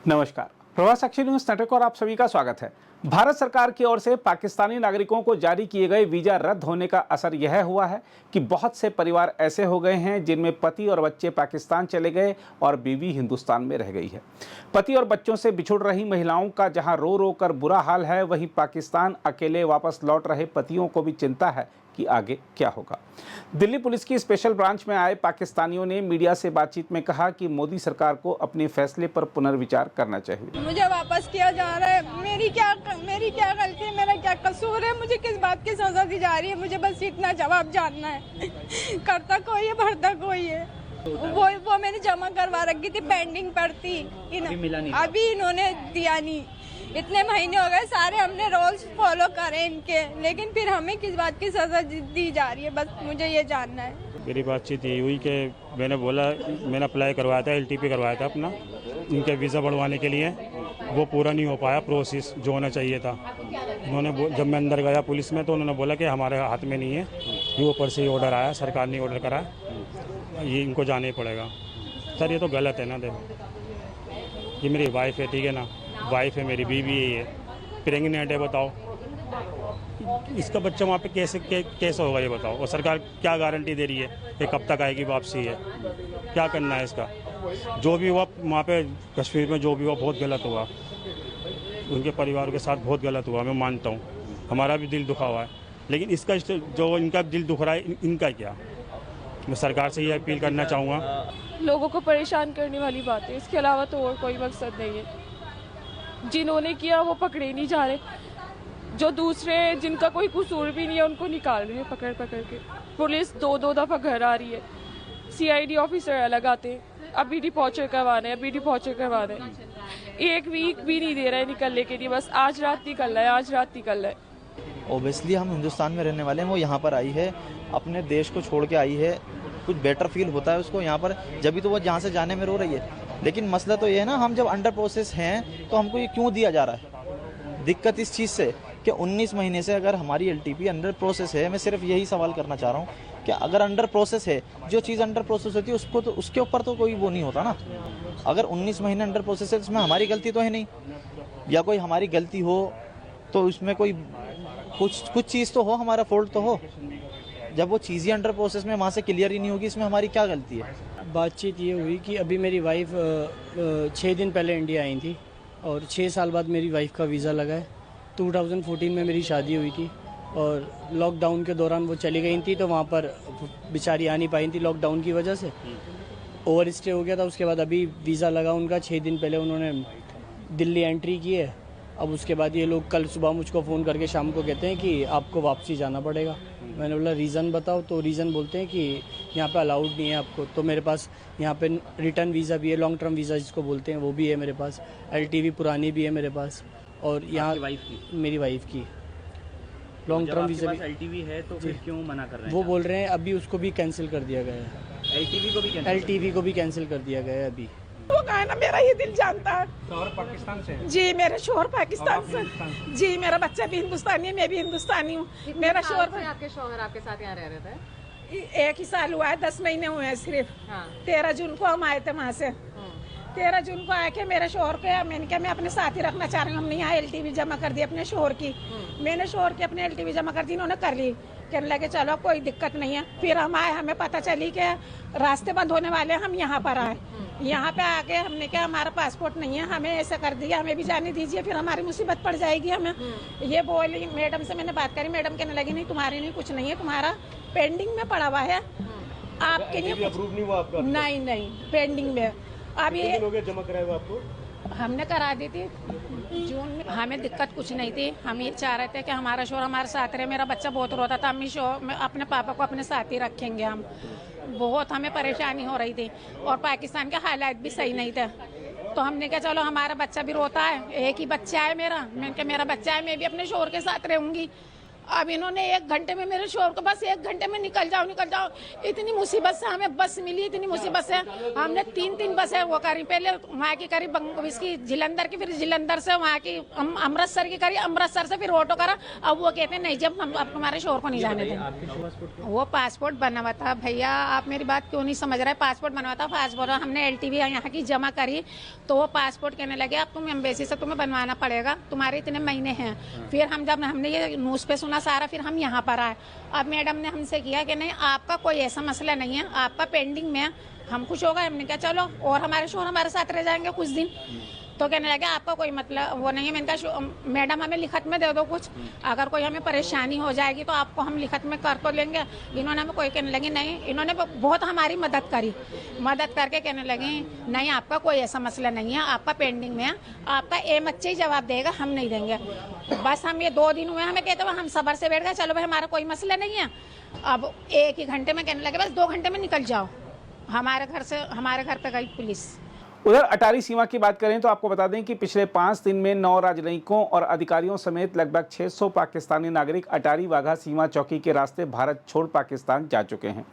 नमस्कार, प्रवास साक्षी news network और आप सभी का स्वागत है। भारत सरकार की ओर से पाकिस्तानी नागरिकों को जारी किए गए वीजा रद्द होने का असर यह हुआ है कि बहुत से परिवार ऐसे हो गए हैं जिनमें पति और बच्चे पाकिस्तान चले गए और बीवी हिंदुस्तान में रह गई है। पति और बच्चों से बिछुड़ रही महिलाओं का जहां रो रो कर बुरा हाल है, वहीं पाकिस्तान अकेले वापस लौट रहे पतियों को भी चिंता है कि आगे क्या होगा। दिल्ली पुलिस की स्पेशल ब्रांच में आए पाकिस्तानियों ने मीडिया से बातचीत में कहा कि मोदी सरकार को अपने फैसले पर पुनर्विचार करना चाहिए। मुझे वापस किया जा रहा है। मेरी क्या गलती है, मेरा क्या कसूर है, मुझे किस बात की सजा दी जा रही है, मुझे बस इतना जवाब जानना है। करता कोई है, भरता कोई है। वो मैंने जमा करवा रखी थी, पेंडिंग पर थी, अभी इन्होंने दिया नहीं। इतने महीने हो गए, सारे हमने रूल्स फॉलो करे इनके, लेकिन फिर हमें किस बात की सजा दी जा रही है, बस मुझे ये जानना है। मेरी बातचीत यही हुई कि मैंने अप्लाई करवाया था, LTP करवाया था अपना इनके वीज़ा बढ़वाने के लिए। वो पूरा नहीं हो पाया प्रोसेस जो होना चाहिए था। उन्होंने जब मैं अंदर गया पुलिस में तो उन्होंने बोला कि हमारे हाथ में नहीं है, ये ऊपर से ही ऑर्डर आया, सरकार ने ऑर्डर करा, ये इनको जाना ही पड़ेगा। सर ये तो गलत है ना। देखो ये मेरी वाइफ है, ठीक है ना, वाइफ है मेरी, बीवी है, प्रेगनेंट है, बताओ इसका बच्चा वहाँ पे कैसे होगा ये बताओ। और सरकार क्या गारंटी दे रही है कि कब तक आएगी वापसी है, क्या करना है इसका। जो भी हुआ वहाँ पे कश्मीर में, जो भी हुआ बहुत गलत हुआ, उनके परिवार के साथ बहुत गलत हुआ, मैं मानता हूँ, हमारा भी दिल दुखा हुआ है। लेकिन इसका जो इनका दिल दुख रहा है, इनका क्या। मैं सरकार से ये अपील करना चाहूँगा, लोगों को परेशान करने वाली बात है, इसके अलावा तो और कोई मकसद नहीं है। जिन्होंने किया वो पकड़े नहीं जा रहे, जो दूसरे जिनका कोई कसूर भी नहीं है उनको निकाल रहे हैं पकड़ के। पुलिस दो दफा घर आ रही है, CID ऑफिसर अलग आते हैं, अभी डिपॉर्चर करवाना है, एक वीक भी नहीं दे रहा है निकलने के लिए, बस आज रात निकलना है। ओबियसली हम हिंदुस्तान में रहने वाले हैं, वो यहाँ पर आई है, अपने देश को छोड़ के आई है, कुछ बेटर फील होता है उसको यहाँ पर, जब भी तो वो जहाँ से जाने में रो रही है। लेकिन मसला तो ये है ना, हम जब अंडर प्रोसेस हैं तो हमको ये क्यों दिया जा रहा है। दिक्कत इस चीज़ से कि 19 महीने से अगर हमारी LTP अंडर प्रोसेस है, मैं सिर्फ यही सवाल करना चाह रहा हूँ कि अगर अंडर प्रोसेस है, जो चीज़ अंडर प्रोसेस होती है उसको तो उसके ऊपर तो कोई वो नहीं होता ना। अगर 19 महीने अंडर प्रोसेस है तो इसमें हमारी गलती तो है नहीं, या कोई हमारी गलती हो तो उसमें कोई कुछ चीज़ तो हो, हमारा फॉल्ट तो हो। जब वो चीज़ें अंडर प्रोसेस में वहाँ से क्लियर ही नहीं होगी, इसमें हमारी क्या गलती है। बातचीत ये हुई कि अभी मेरी वाइफ 6 दिन पहले इंडिया आई थी और 6 साल बाद मेरी वाइफ का वीज़ा लगा है। 2014 में मेरी शादी हुई थी और लॉकडाउन के दौरान वो चली गई थी, तो वहाँ पर बेचारी आ नहीं पाई थी लॉकडाउन की वजह से, ओवर स्टे हो गया था। उसके बाद अभी वीज़ा लगा उनका, 6 दिन पहले उन्होंने दिल्ली एंट्री की है। अब उसके बाद ये लोग कल सुबह मुझको फ़ोन करके शाम को कहते हैं कि आपको वापसी जाना पड़ेगा। मैंने बोला रीज़न बताओ, तो रीज़न बोलते हैं कि यहाँ पे अलाउड नहीं है आपको। तो मेरे पास यहाँ पे रिटर्न वीज़ा भी है, लॉन्ग टर्म वीज़ा जिसको बोलते हैं वो भी है मेरे पास, LTV पुरानी भी है मेरे पास, और यहाँ मेरी वाइफ की लॉन्ग टर्म वीज़ा भी। LTV है तो फिर क्यों मना कर रहे हैं? वो बोल रहे हैं अभी उसको भी कैंसिल कर दिया गया है, LTV को भी कैंसिल कर दिया गया है अभी। वो कहा ना, मेरा ये दिल जानता है। शोहर पाकिस्तान से? जी, मेरे शोहर पाकिस्तान से। जी, मेरा बच्चा भी हिंदुस्तानी है, मैं भी हिंदुस्तानी हूँ। मेरा शोहर आपके शोहर आपके साथ यहाँ रह रहे थे? 1 ही साल हुआ है, 10 महीने हुए हैं सिर्फ। 13 जून को हम आए थे वहाँ से। 13 जून को आके मेरे शोहर को मैंने कहा मैं अपने साथ ही रखना चाह रही हूँ। हमने यहाँ LTV जमा कर दी अपने शोहर की। मैंने शोहर की अपने LTV जमा कर दी, इन्होंने कर ली। कहने लगे चलो कोई दिक्कत नहीं है। फिर हम आए, हमें पता चली कि रास्ते बंद होने वाले, हम यहाँ पर आए। यहाँ पे आके हमने कहा हमारा पासपोर्ट नहीं है, हमें ऐसा कर दिया, हमें भी जाने दीजिए, फिर हमारी मुसीबत पड़ जाएगी हमें। ये बोली मैडम से, मैंने बात करी, मैडम कहने लगी नहीं तुम्हारी नहीं, कुछ नहीं है, तुम्हारा पेंडिंग में पड़ा हुआ है, आपके लिए अप्रूव नहीं हुआ आपका? नहीं पेंडिंग में। अब ये जमा कराया आपको? हमने करा दी थी जून में। हमें दिक्कत कुछ नहीं थी, हम ये चाह रहे थे कि हमारा शोहर हमारे साथ रहे। मेरा बच्चा बहुत रोता था, हम अपने पापा को अपने साथ ही रखेंगे। हम बहुत हमें परेशानी हो रही थी और पाकिस्तान के हालात भी सही नहीं थे, तो हमने कहा चलो हमारा बच्चा भी रोता है, एक ही बच्चा है मेरा, मैंने कहा मेरा बच्चा है, मैं भी अपने शोहर के साथ रहूंगी। अब इन्होंने 1 घंटे में मेरे शोहर को बस 1 घंटे में निकल जाओ इतनी मुसीबत से हमें बस मिली, इतनी मुसीबत से हमने 3 बसें वो करी, पहले वहाँ की करी इसकी जलंधर की, फिर जलंधर से वहाँ की अमृतसर की करी, अमृतसर से फिर ऑटो करा। अब वो कहते हैं नहीं, जब हम अब तुम्हारे शोहर को नहीं जाने देंगे। वो पासपोर्ट बना हुआ था भैया, आप मेरी बात क्यों नहीं समझ रहे? पासपोर्ट बना हुआ था, पासपोर्ट हमने LTV यहाँ की जमा करी तो वो पासपोर्ट कहने लगे अब तुम एम्बेसी से तुम्हें बनवाना पड़ेगा, तुम्हारे इतने महीने हैं। फिर हम जब हमने ये न्यूज़ पे सुना सारा, फिर हम यहाँ पर आए। अब मैडम ने हमसे किया कि नहीं आपका कोई ऐसा मसला नहीं है, आपका पेंडिंग में है। हम खुश हो गए, हमने कहा चलो, और हमारे शोहर हमारे साथ रह जाएंगे कुछ दिन। तो कहने लगे आपका कोई मतलब वो नहीं है। मैंने कहा मैडम हमें लिखत में दे दो कुछ, अगर कोई हमें परेशानी हो जाएगी तो आपको हम लिखत में कर तो लेंगे। इन्होंने हमें कोई कहने लगी नहीं, इन्होंने बहुत हमारी मदद करी, मदद करके कहने लगी नहीं आपका कोई ऐसा मसला नहीं है, आपका पेंडिंग में है, आपका एमएच ही जवाब देगा, हम नहीं देंगे। बस हम ये 2 दिन हुए हमें कहते हुए हम सबर से बैठ गए, चलो भाई हमारा कोई मसला नहीं है। अब 1 ही घंटे में कहने लगे बस 2 घंटे में निकल जाओ। हमारे घर पे गई पुलिस। उधर अटारी सीमा की बात करें तो आपको बता दें कि पिछले 5 दिन में 9 राजनयिकों और अधिकारियों समेत लगभग 600 पाकिस्तानी नागरिक अटारी वाघा सीमा चौकी के रास्ते भारत छोड़ पाकिस्तान जा चुके हैं।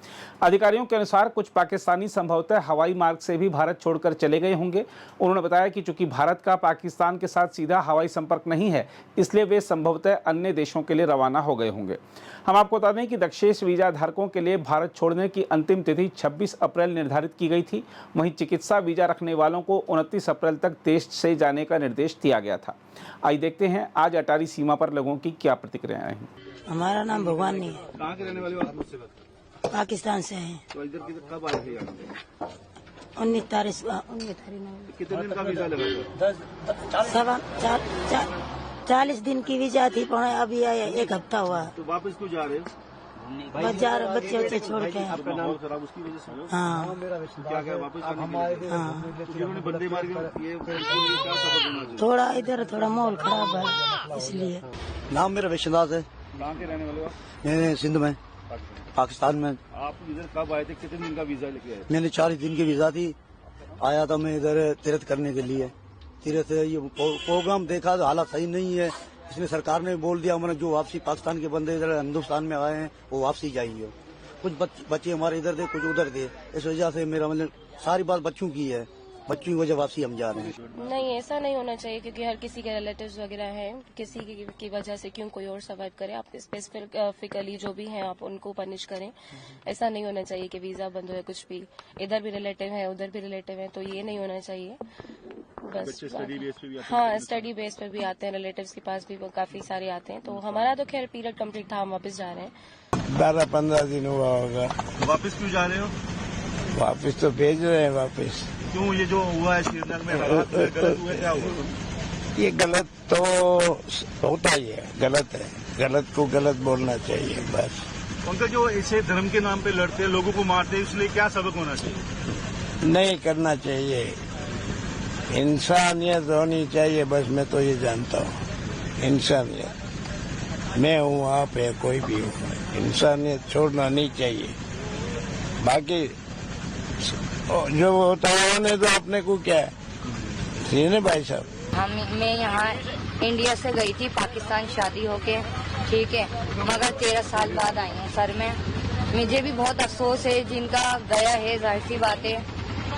अधिकारियों के अनुसार कुछ पाकिस्तानी संभवतः हवाई मार्ग से भी भारत छोड़कर चले गए होंगे। उन्होंने बताया कि चूंकि भारत का पाकिस्तान के साथ सीधा हवाई संपर्क नहीं है, इसलिए वे संभवतः अन्य देशों के लिए रवाना हो गए होंगे। हम आपको बता दें कि दक्षेश वीजा धारकों के लिए भारत छोड़ने की अंतिम तिथि 26 अप्रैल निर्धारित की गई थी। वहीं चिकित्सा वीजा रखने वालों को 29 अप्रैल तक देश से जाने का निर्देश दिया गया था। आइए देखते हैं आज अटारी सीमा पर लोगों की क्या प्रतिक्रियाएं हैं। हमारा नाम भगवानी है। कहाँ के रहने वाले हो आप? मुझसे बात। पाकिस्तान से हैं। तो इधर कब आए थे यहाँ? 19 तारीख। कितने दिन का वीजा लगा था? 40 दिन की वीजा थी, अभी आया 1 हफ्ता हुआ। तो वापस क्यों जा रहे हो? बच्चे छोड़ के। आपका नाम खराब उसकी वजह से? हाँ। क्या क्या वापस बंदे मार ये क्या सबक होना? थोड़ा इधर थोड़ा माहौल खराब है इसलिए। नाम मेरा विश्वनाथ है। कहाँ के रहने वाले हो? मैं सिंध में, पाकिस्तान में। आप इधर कब आए थे? कितने दिन का वीजा लेके आए? मैंने 40 दिन की वीजा थी, आया था मैं इधर तीर्थ करने के लिए। तीर्थ ये प्रोग्राम देखा तो हालात सही नहीं है, इसलिए सरकार ने बोल दिया हमारे जो वापसी पाकिस्तान के बंदे इधर हिंदुस्तान में आए हैं वो वापसी जाइए। कुछ बच्चे हमारे इधर थे, कुछ उधर थे, इस वजह से मेरा मतलब सारी बात बच्चों की है, बच्चों की वजह वापसी हम जा रहे हैं। नहीं, ऐसा नहीं होना चाहिए, क्योंकि हर किसी के रिलेटिव्स वगैरह हैं, किसी की वजह से क्यों कोई और सर्वाइव करे। आप स्पेसिफिकली जो भी हैं आप उनको पनिश करें। ऐसा नहीं होना चाहिए कि वीजा बंद हो या कुछ भी। इधर भी रिलेटिव है, उधर भी रिलेटिव है, तो ये नहीं होना चाहिए। बस स्टडी बेस पे भी हाँ, स्टडी बेस पे भी आते हैं, रिलेटिव्स के पास भी काफी सारे आते हैं। तो हमारा तो खैर पीरियड कंप्लीट था, हम वापस जा रहे हैं। 12-15 दिन हुआ होगा। वापस क्यों जा रहे हो? वापस तो भेज रहे हैं वापस। क्यों? ये जो हुआ है श्रीनगर में हालात गलत हुए, क्या हुआ? ये गलत तो होता ही है, गलत है, गलत को गलत बोलना चाहिए बस। उनका जो ऐसे धर्म के नाम पे लड़ते हैं, लोगों को मारते हैं, इसलिए क्या सबक होना चाहिए? नहीं करना चाहिए, इंसानियत होनी चाहिए बस। मैं तो ये जानता हूँ, इंसानियत। मैं हूँ, आप है, कोई भी हो, इंसानियत छोड़ना नहीं चाहिए। बाकी जो होता है उन्होंने तो अपने को क्या है भाई साहब। मैं यहाँ इंडिया से गई थी पाकिस्तान शादी होके, ठीक है, मगर 13 साल बाद आई हूँ सर। मुझे भी बहुत अफसोस है जिनका गया है, जाहिर सी बात है,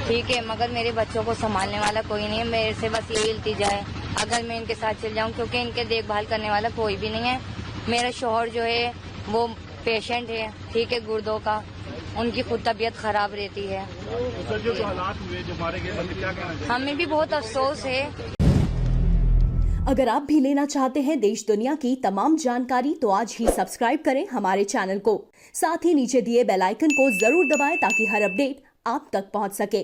ठीक है, मगर मेरे बच्चों को संभालने वाला कोई नहीं है। मेरे से बस यही इल्तिजा है अगर मैं इनके साथ चल जाऊँ, क्योंकि इनके देखभाल करने वाला कोई भी नहीं है। मेरा शौहर जो है वो पेशेंट है, ठीक है, गुर्दों का, उनकी खुद तबीयत खराब रहती है। तो जो हालात हुए, जो मारे गए, क्या कहना चाहिए? हमें भी बहुत अफसोस है। अगर आप भी लेना चाहते हैं देश दुनिया की तमाम जानकारी तो आज ही सब्सक्राइब करें हमारे चैनल को। साथ ही नीचे दिए बेल आइकन को जरूर दबाएं ताकि हर अपडेट आप तक पहुंच सके।